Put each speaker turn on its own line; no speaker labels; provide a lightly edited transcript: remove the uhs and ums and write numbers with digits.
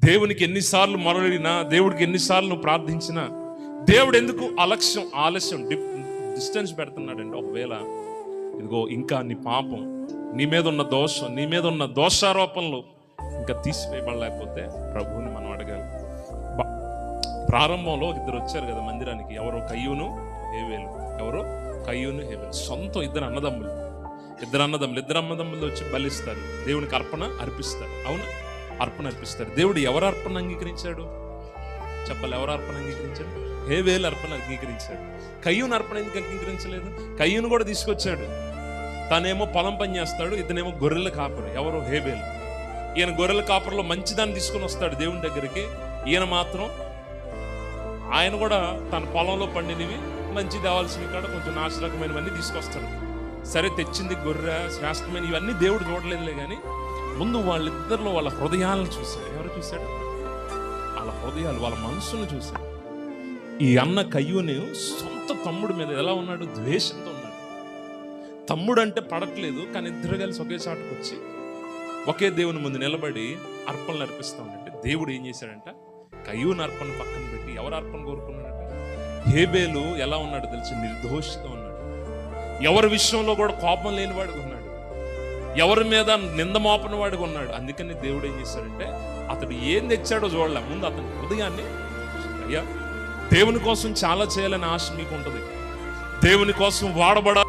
దేవునికి ఎన్నిసార్లు మొరలినా, దేవుడికి ఎన్నిసార్లు నువ్వు ప్రార్థించినా దేవుడు ఎందుకు ఆలస్యం డిస్టెన్స్ పెడుతున్నాడండి. ఒకవేళ ఇదిగో ఇంకా నీ పాపం, నీ మీద ఉన్న దోషం, నీ మీద ఉన్న దోషారోపణలు ఇంకా తీసివేయబడలేకపోతే ప్రభువుని మనం అడగాలి. ప్రారంభంలో ఇద్దరు వచ్చారు కదా మందిరానికి, ఎవరు? కయ్యూను హేబేలు. ఎవరు? కయ్యూను హేబేలు. సొంతం ఇద్దరు అన్నదమ్ములు వచ్చి బలిస్తారు, దేవునికి అర్పణ అర్పిస్తారు. అవునా? అర్పణ అర్పిస్తారు. దేవుడు ఎవరు అర్పణ అంగీకరించాడు? చెప్పాలి, ఎవరు అర్పణ అంగీకరించాడు? హేబేలు అర్పణ అంగీకరించాడు. కయ్యూను అర్పణ ఎందుకు అంగీకరించలేదు? కయ్యూను కూడా తీసుకొచ్చాడు. తనేమో పొలం పని చేస్తాడు, ఇతనేమో గొర్రెల కాపరి. ఎవరు? హేబేలు. ఈయన గొర్రెల కాపరిలో మంచిదాన్ని తీసుకొని వస్తాడు దేవుని దగ్గరికి. ఈయన మాత్రం ఆయన కూడా తన పొలంలో పండినవి, మంచి కావాల్సినవి కాడ కొంచెం నాశరకమైనవన్నీ తీసుకొస్తాడు. సరే, తెచ్చింది గొర్రె శ్రేష్టమైన ఇవన్నీ దేవుడు చూడలేదులే, కానీ ముందు వాళ్ళిద్దరిలో వాళ్ళ హృదయాలను చూశాడు. ఎవరు చూశాడు? వాళ్ళ హృదయాలు, వాళ్ళ మనసును చూశాడు. ఈ అన్న కయ్యూని సొంత తమ్ముడి మీద ఎలా ఉన్నాడు? ద్వేషంతో ఉన్నాడు. తమ్ముడు అంటే పడట్లేదు, కానీ ఇద్దరు కలిసి ఒకే చాటుకు వచ్చి ఒకే దేవుని ముందు నిలబడి అర్పణలు అర్పిస్తా ఉంటే దేవుడు ఏం చేశాడంట? కయ్యూని అర్పణ పక్కన పెట్టి ఎవరు అర్పణ కోరుకున్నాడంట? హేబేలు ఎలా ఉన్నాడు తెలిసి? నిర్దోషిగా ఉన్నాడు. ఎవరి విషయంలో కూడా కోపం లేనివాడుగా ఉన్నాడు, ఎవరి మీద నింద మోపని వాడిగా ఉన్నాడు. అందుకని దేవుడు ఏం చేశాడంటే అతడు ఏం తెచ్చాడో చూడలే, ముందు అతని హృదయాన్ని. అయ్యా, దేవుని కోసం చాలా చేయాలని ఆశ మీకు ఉంటుంది, దేవుని కోసం వాడబడాలి.